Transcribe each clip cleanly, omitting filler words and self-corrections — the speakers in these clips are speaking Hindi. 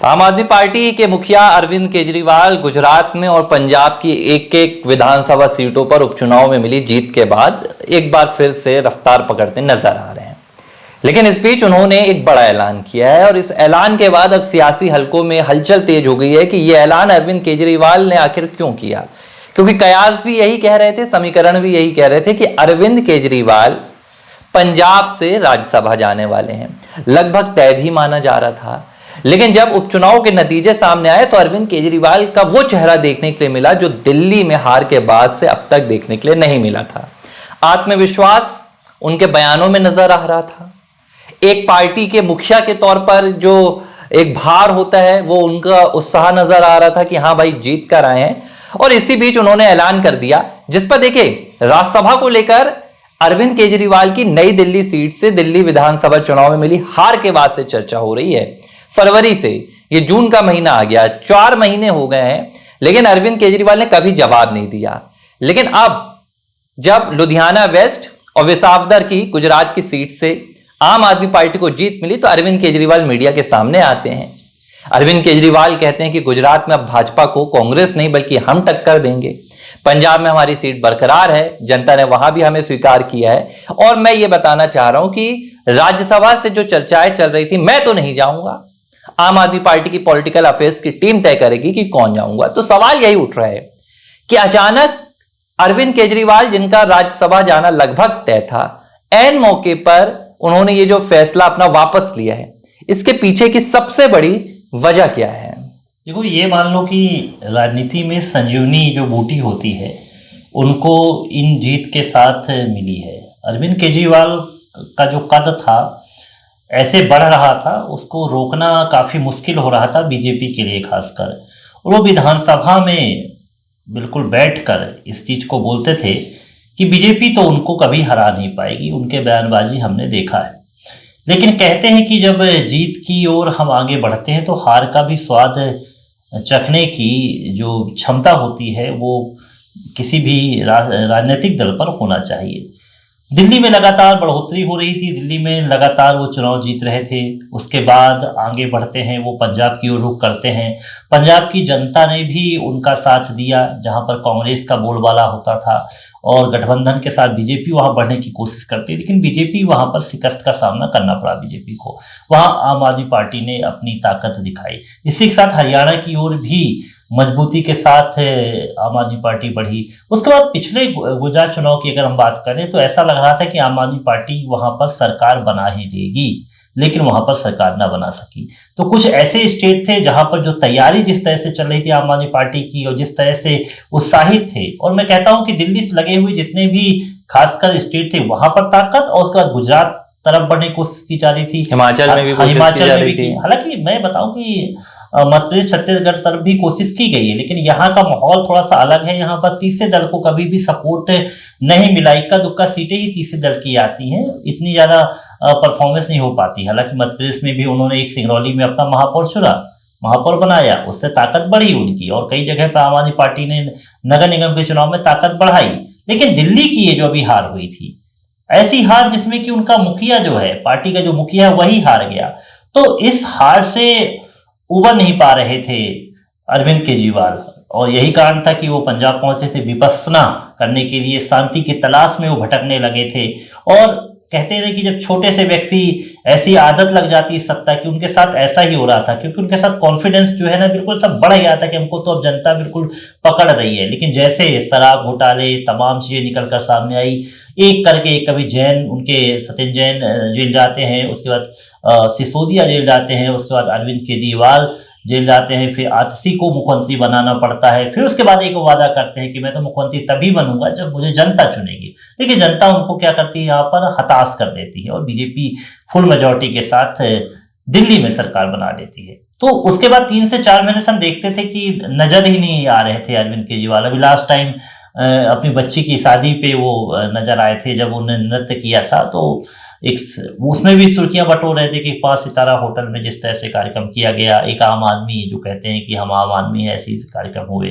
आम आदमी पार्टी के मुखिया अरविंद केजरीवाल गुजरात में और पंजाब की एक एक विधानसभा सीटों पर उपचुनाव में मिली जीत के बाद एक बार फिर से रफ्तार पकड़ते नजर आ रहे हैं। लेकिन इस बीच उन्होंने एक बड़ा ऐलान किया है और इस ऐलान के बाद अब सियासी हलकों में हलचल तेज हो गई है कि यह ऐलान अरविंद केजरीवाल ने आखिर क्यों किया। क्योंकि कयास भी यही कह रहे थे, समीकरण भी यही कह रहे थे कि अरविंद केजरीवाल पंजाब से राज्यसभा जाने वाले हैं, लगभग तय भी माना जा रहा था। लेकिन जब उपचुनाव के नतीजे सामने आए तो अरविंद केजरीवाल का वो चेहरा देखने के लिए मिला जो दिल्ली में हार के बाद से अब तक देखने के लिए नहीं मिला था। आत्मविश्वास उनके बयानों में नजर आ रहा था। एक पार्टी के मुखिया के तौर पर जो एक भार होता है वो उनका उत्साह नजर आ रहा था कि हाँ भाई जीत कर आए हैं। और इसी बीच उन्होंने ऐलान कर दिया, जिस पर देखिए राज्यसभा को लेकर अरविंद केजरीवाल की नई दिल्ली सीट से दिल्ली विधानसभा चुनाव में मिली हार के बाद से चर्चा हो रही है। फरवरी से ये जून का महीना आ गया, 4 महीने हो गए हैं, लेकिन अरविंद केजरीवाल ने कभी जवाब नहीं दिया। लेकिन अब जब लुधियाना वेस्ट और विसावदर की गुजरात की सीट से आम आदमी पार्टी को जीत मिली तो अरविंद केजरीवाल मीडिया के सामने आते हैं। अरविंद केजरीवाल कहते हैं कि गुजरात में अब भाजपा को कांग्रेस नहीं बल्कि हम टक्कर देंगे। पंजाब में हमारी सीट बरकरार है, जनता ने वहां भी हमें स्वीकार किया है। और मैं ये बताना चाह रहा हूं कि राज्यसभा से जो चर्चाएं चल रही थी, मैं तो नहीं जाऊंगा, आम आदमी पार्टी की पॉलिटिकल अफेयर्स की टीम तय करेगी कि कौन जाऊंगा। तो सवाल यही उठ रहा है कि अचानक अरविंद केजरीवाल, जिनका राज्यसभा जाना लगभग तय था, ऐन मौके पर उन्होंने ये जो फैसला अपना वापस लिया है, इसके पीछे की सबसे बड़ी वजह क्या है? देखो, ये मान लो कि राजनीति में संजीवनी जो बूटी होती है उनको इन जीत के साथ मिली है। अरविंद केजरीवाल का जो कद था, ऐसे बढ़ रहा था, उसको रोकना काफ़ी मुश्किल हो रहा था बीजेपी के लिए खासकर। और वो विधानसभा में बिल्कुल बैठकर इस चीज़ को बोलते थे कि बीजेपी तो उनको कभी हरा नहीं पाएगी। उनके बयानबाजी हमने देखा है। लेकिन कहते हैं कि जब जीत की ओर हम आगे बढ़ते हैं तो हार का भी स्वाद चखने की जो क्षमता होती है वो किसी भी राजनीतिक दल पर होना चाहिए। दिल्ली में लगातार बढ़ोतरी हो रही थी, दिल्ली में लगातार वो चुनाव जीत रहे थे। उसके बाद आगे बढ़ते हैं, वो पंजाब की ओर रुख करते हैं। पंजाब की जनता ने भी उनका साथ दिया, जहां पर कांग्रेस का बोलबाला होता था और गठबंधन के साथ बीजेपी वहां बढ़ने की कोशिश करती, लेकिन बीजेपी वहां पर शिकस्त का सामना करना पड़ा बीजेपी को। वहां आम आदमी पार्टी ने अपनी ताकत दिखाई। इसी के साथ हरियाणा की ओर भी मजबूती के साथ आम आदमी पार्टी बढ़ी। उसके बाद पिछले गुजरात चुनाव की अगर हम बात करें तो ऐसा लग रहा था कि आम आदमी पार्टी वहां पर सरकार बना ही लेगी, लेकिन वहां पर सरकार ना बना सकी। तो कुछ ऐसे स्टेट थे जहां पर जो तैयारी जिस तरह से चल रही थी आम आदमी पार्टी की और जिस तरह से उत्साहित थे, और मैं कहता हूं कि दिल्ली से लगे हुए जितने भी खासकर स्टेट थे वहां पर ताकत, और उसके बाद गुजरात तरफ बढ़ने की कोशिश की जा रही थी, हिमाचल में भी की। हालांकि मैं बताऊं कि मध्य प्रदेश छत्तीसगढ़ तरफ भी कोशिश की गई है, लेकिन यहाँ का माहौल थोड़ा सा अलग है। यहाँ पर तीसरे दल को कभी भी सपोर्ट नहीं मिला। इक्का दुक्का सीटें ही तीसरे दल की आती हैं, इतनी ज्यादा परफॉर्मेंस नहीं हो पाती। हालांकि मध्य प्रदेश में भी उन्होंने एक सिंगरौली में अपना महापौर चुना, महापौर बनाया, उससे ताकत बढ़ी उनकी, और कई जगह पर आम आदमी पार्टी ने नगर निगम के चुनाव में ताकत बढ़ाई। लेकिन दिल्ली की ये जो अभी हार हुई थी, ऐसी हार जिसमें कि उनका मुखिया जो है, पार्टी का जो मुखिया है वही हार गया, तो इस हार से उबर नहीं पा रहे थे अरविंद केजरीवाल। और यही कारण था कि वो पंजाब पहुंचे थे विपस्सना करने के लिए, शांति की तलाश में वो भटकने लगे थे। और कहते थे कि जब छोटे से व्यक्ति ऐसी आदत लग जाती है सत्ता की, उनके साथ ऐसा ही हो रहा था, क्योंकि उनके साथ कॉन्फिडेंस जो है ना बिल्कुल सब बढ़ गया था कि हमको तो अब जनता बिल्कुल पकड़ रही है। लेकिन जैसे शराब घोटाले तमाम चीजें निकल कर सामने आई, एक करके कभी जैन, उनके सत्येंद्र जैन जेल जाते हैं, उसके बाद सिसोदिया जेल जाते हैं, उसके बाद अरविंद केजरीवाल जेल जाते हैं, फिर आतिशी को मुख्यमंत्री बनाना पड़ता है, फिर उसके बाद एक वादा करते हैं कि मैं तो मुख्यमंत्री तभी बनूंगा जब मुझे जनता चुनेगी। लेकिन जनता उनको क्या करती है, यहाँ पर हताश कर देती है और बीजेपी फुल मेजोरिटी के साथ दिल्ली में सरकार बना लेती है। तो उसके बाद 3 से 4 महीने से हम देखते थे कि नजर ही नहीं आ रहे थे अरविंद केजरीवाल। अभी लास्ट टाइम अपनी बच्ची की शादी पे वो नजर आए थे, जब उन्होंने नृत्य किया था, तो एक उसमें भी सुर्खियां बटोर रहे थे कि 5 सितारा होटल में जिस तरह से कार्यक्रम किया गया, एक आम आदमी जो कहते हैं कि हम आम आदमी है, ऐसे कार्यक्रम हुए।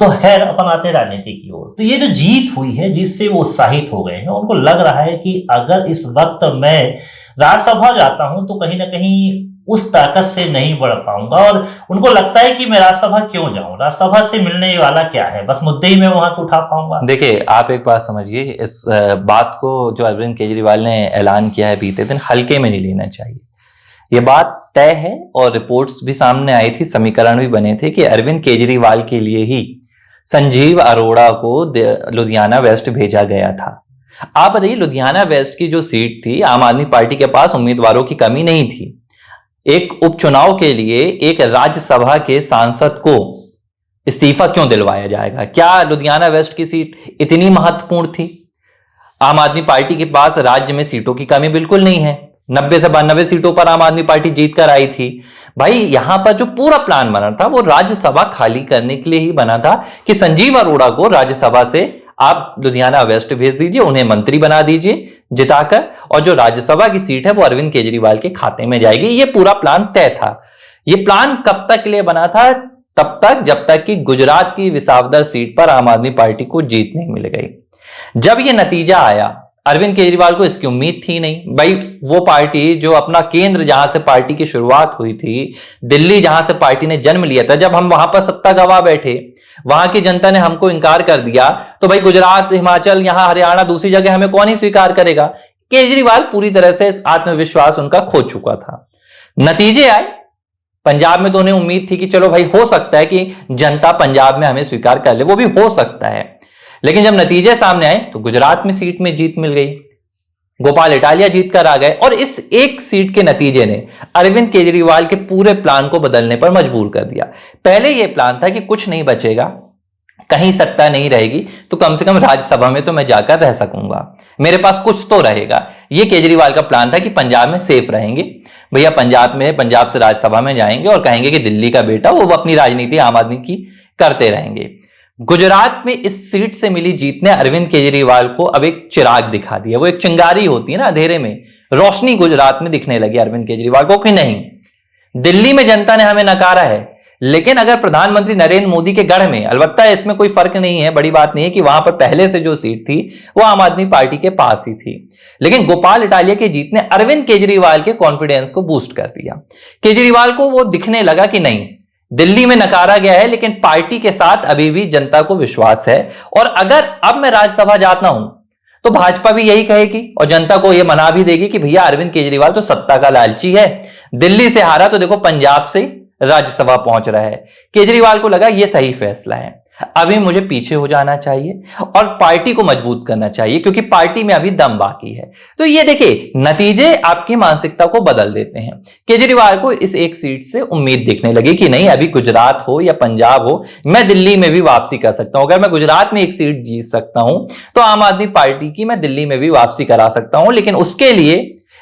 तो खैर अपन आते हैं राजनीति की ओर। तो ये जो जीत हुई है, जिससे वो उत्साहित हो गए हैं, उनको लग रहा है कि अगर इस वक्त मैं राज्यसभा जाता हूं तो कहीं ना कहीं उस ताकत से नहीं बढ़ पाऊंगा। और उनको लगता है कि मैं राज्यसभा क्यों जाऊं, राज्यसभा से मिलने वाला क्या है, बस मुद्दे ही मैं वहां को उठा पाऊंगा। देखिए, आप एक बात समझिए, इस बात को जो अरविंद केजरीवाल ने ऐलान किया है बीते दिन, हल्के में नहीं लेना चाहिए। ये बात तय है और रिपोर्ट्स भी सामने आई थी, समीकरण भी बने थे कि अरविंद केजरीवाल के लिए ही संजीव अरोड़ा को लुधियाना वेस्ट भेजा गया था। आप बताइए, लुधियाना वेस्ट की जो सीट थी, आम आदमी पार्टी के पास उम्मीदवारों की कमी नहीं थी। एक उपचुनाव के लिए एक राज्यसभा के सांसद को इस्तीफा क्यों दिलवाया जाएगा? क्या लुधियाना वेस्ट की सीट इतनी महत्वपूर्ण थी? आम आदमी पार्टी के पास राज्य में सीटों की कमी बिल्कुल नहीं है, 90 से 92 सीटों पर आम आदमी पार्टी जीत कर आई थी। भाई, यहां पर जो पूरा प्लान बना था वो राज्यसभा खाली करने के लिए ही बना था कि संजीव अरोड़ा को राज्यसभा से आप लुधियाना वेस्ट भेज दीजिए, उन्हें मंत्री बना दीजिए जिताकर, और जो राज्यसभा की सीट है वो अरविंद केजरीवाल के खाते में जाएगी। ये पूरा प्लान तय था। ये प्लान कब तक के लिए बना था? तब तक जब तक कि गुजरात की विसावदर सीट पर आम आदमी पार्टी को जीत नहीं मिल गई। जब ये नतीजा आया, अरविंद केजरीवाल को इसकी उम्मीद थी नहीं। भाई, वो पार्टी जो अपना केंद्र, जहां से पार्टी की शुरुआत हुई थी, दिल्ली जहां से पार्टी ने जन्म लिया था, जब हम वहां पर सत्ता गंवा बैठे, वहां की जनता ने हमको इंकार कर दिया, तो भाई गुजरात, हिमाचल, यहां हरियाणा, दूसरी जगह हमें कौन ही स्वीकार करेगा? केजरीवाल पूरी तरह से आत्मविश्वास उनका खो चुका था। नतीजे आए पंजाब में, तो उन्हें उम्मीद थी कि चलो भाई, हो सकता है कि जनता पंजाब में हमें स्वीकार कर ले, वो भी हो सकता है। लेकिन जब नतीजे सामने आए तो गुजरात में सीट में जीत मिल गई, गोपाल इटालिया जीत कर आ गए, और इस एक सीट के नतीजे ने अरविंद केजरीवाल के पूरे प्लान को बदलने पर मजबूर कर दिया। पहले यह प्लान था कि कुछ नहीं बचेगा, कहीं सत्ता नहीं रहेगी तो कम से कम राज्यसभा में तो मैं जाकर रह सकूंगा, मेरे पास कुछ तो रहेगा। यह केजरीवाल का प्लान था कि पंजाब में सेफ रहेंगे, भैया पंजाब में, पंजाब से राज्यसभा में जाएंगे और कहेंगे कि दिल्ली का बेटा, वो अपनी राजनीति आम आदमी की करते रहेंगे। गुजरात में इस सीट से मिली जीत ने अरविंद केजरीवाल को अब एक चिराग दिखा दिया। वो एक चिंगारी होती है ना अंधेरे में, रोशनी गुजरात में दिखने लगी अरविंद केजरीवाल को कि नहीं, दिल्ली में जनता ने हमें नकारा है, लेकिन अगर प्रधानमंत्री नरेंद्र मोदी के गढ़ में, अलबत्ता इसमें कोई फर्क नहीं है, बड़ी बात नहीं है कि वहां पर पहले से जो सीट थी वो आम आदमी पार्टी के पास ही थी, लेकिन गोपाल इटालिया की जीत ने अरविंद केजरीवाल के कॉन्फिडेंस को बूस्ट कर दिया। केजरीवाल को वो दिखने लगा कि नहीं, दिल्ली में नकारा गया है लेकिन पार्टी के साथ अभी भी जनता को विश्वास है, और अगर अब मैं राज्यसभा जाता हूं तो भाजपा भी यही कहेगी और जनता को यह मना भी देगी कि भैया अरविंद केजरीवाल तो सत्ता का लालची है, दिल्ली से हारा तो देखो पंजाब से राज्यसभा पहुंच रहा है। केजरीवाल को लगा यह सही फैसला है, अभी मुझे पीछे हो जाना चाहिए और पार्टी को मजबूत करना चाहिए, क्योंकि पार्टी में अभी दम बाकी है। तो ये देखिए, नतीजे आपकी मानसिकता को बदल देते हैं। केजरीवाल को इस एक सीट से उम्मीद दिखने लगी कि नहीं, अभी गुजरात हो या पंजाब हो, मैं दिल्ली में भी वापसी कर सकता हूं। अगर मैं गुजरात में एक सीट जीत सकता हूं तो आम आदमी पार्टी की मैं दिल्ली में भी वापसी करा सकता हूं, लेकिन उसके लिए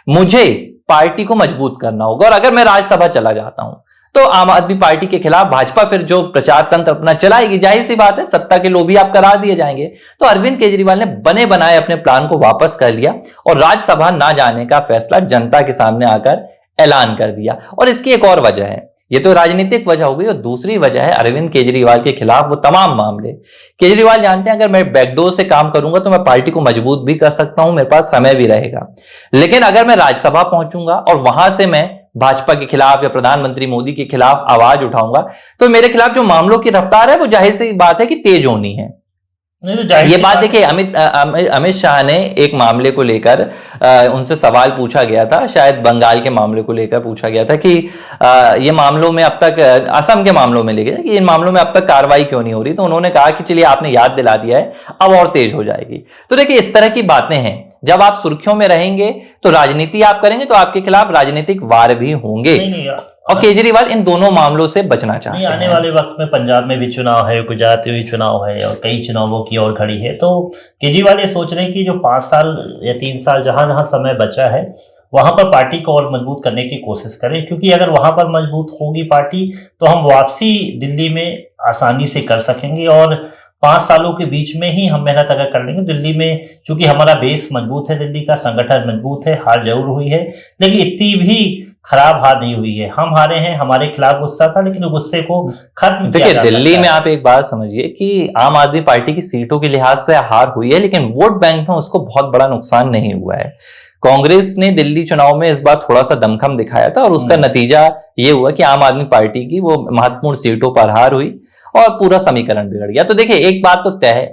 मुझे पार्टी को मजबूत करना होगा। और अगर मैं राज्यसभा चला जाता हूं तो आम आदमी पार्टी के खिलाफ भाजपा फिर जो प्रचार तंत्र अपना चलाएगी, जाहिर सी बात है सत्ता के लोभी आप करा दिए जाएंगे। तो अरविंद केजरीवाल ने बने बनाए अपने प्लान को वापस कर लिया और राज्यसभा ना जाने का फैसला जनता के सामने आकर ऐलान कर दिया। और इसकी एक और वजह है, ये तो राजनीतिक वजह हो गई, और दूसरी वजह है अरविंद केजरीवाल के खिलाफ वो तमाम मामले। केजरीवाल जानते हैं अगर मैं बैकडोर से काम करूंगा तो मैं पार्टी को मजबूत भी कर सकता हूं, मेरे पास समय भी रहेगा, लेकिन अगर मैं राज्यसभा पहुंचूंगा और वहां से मैं भाजपा के खिलाफ या प्रधानमंत्री मोदी के खिलाफ आवाज उठाऊंगा तो मेरे खिलाफ जो मामलों की रफ्तार है वो जाहिर सी बात है कि तेज होनी है। ये बात देखिए, अमित शाह ने एक मामले को लेकर उनसे सवाल पूछा गया था, शायद बंगाल के मामले को लेकर पूछा गया था कि ये मामलों में अब तक, असम के मामलों में लेके कि इन मामलों में अब तक कार्रवाई क्यों नहीं हो रही, तो उन्होंने कहा कि चलिए आपने याद दिला दिया है, अब और तेज हो जाएगी। तो देखिए, इस तरह की बातें हैं, जब आप सुर्खियों में रहेंगे तो राजनीति आप करेंगे तो आपके खिलाफ राजनीतिक वार भी होंगे। और केजरीवाल इन दोनों मामलों से बचना चाहते हैं। आने वाले वक्त में पंजाब में भी चुनाव है, गुजरात में भी चुनाव है और कई चुनावों की ओर खड़ी है। तो केजरीवाल ये सोच रहे हैं कि जो 5 साल या 3 साल जहां जहां समय बचा है वहां पर पार्टी को और मजबूत करने की कोशिश करें, क्योंकि अगर वहां पर मजबूत होगी पार्टी तो हम वापसी दिल्ली में आसानी से कर सकेंगे। और 5 सालों के बीच में ही हम मेहनत अगर कर लेंगे दिल्ली में, चूंकि हमारा बेस मजबूत है, दिल्ली का संगठन मजबूत है, हार जरूर हुई है लेकिन इतनी भी खराब हार नहीं हुई है। हम हारे हैं, हमारे खिलाफ गुस्सा था लेकिन गुस्से को खत्म किया। देखिए, दिल्ली में आप एक बात समझिए कि आम आदमी पार्टी की सीटों के लिहाज से हार हुई है, लेकिन वोट बैंक में उसको बहुत बड़ा नुकसान नहीं हुआ है। कांग्रेस ने दिल्ली चुनाव में इस बार थोड़ा सा दमखम दिखाया था और उसका नतीजा ये हुआ कि आम आदमी पार्टी की वो महत्वपूर्ण सीटों पर हार हुई और पूरा समीकरण बिगड़ गया। तो देखिए, एक बात तो तय है,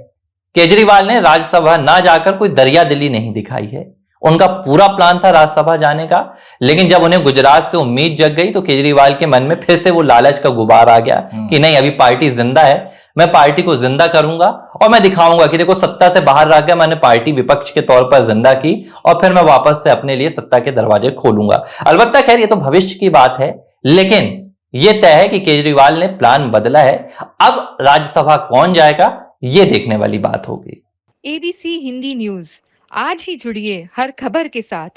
केजरीवाल ने राज्यसभा ना जाकर कोई दरिया दिली नहीं दिखाई है। उनका पूरा प्लान था राज्यसभा जाने का, लेकिन जब उन्हें गुजरात से उम्मीद जग गई तो केजरीवाल के मन में फिर से वो लालच का गुबार आ गया कि नहीं, अभी पार्टी जिंदा है, मैं पार्टी को जिंदा करूंगा और मैं दिखाऊंगा कि देखो, सत्ता से बाहर रह गया, मैंने पार्टी विपक्ष के तौर पर जिंदा की और फिर मैं वापस से अपने लिए सत्ता के दरवाजे खोलूंगा। अलबत्ता खैर, ये तो भविष्य की बात है, लेकिन यह तय है कि केजरीवाल ने प्लान बदला है। अब राज्यसभा कौन जाएगा, ये देखने वाली बात होगी। ABC हिंदी न्यूज, आज ही जुड़िए हर खबर के साथ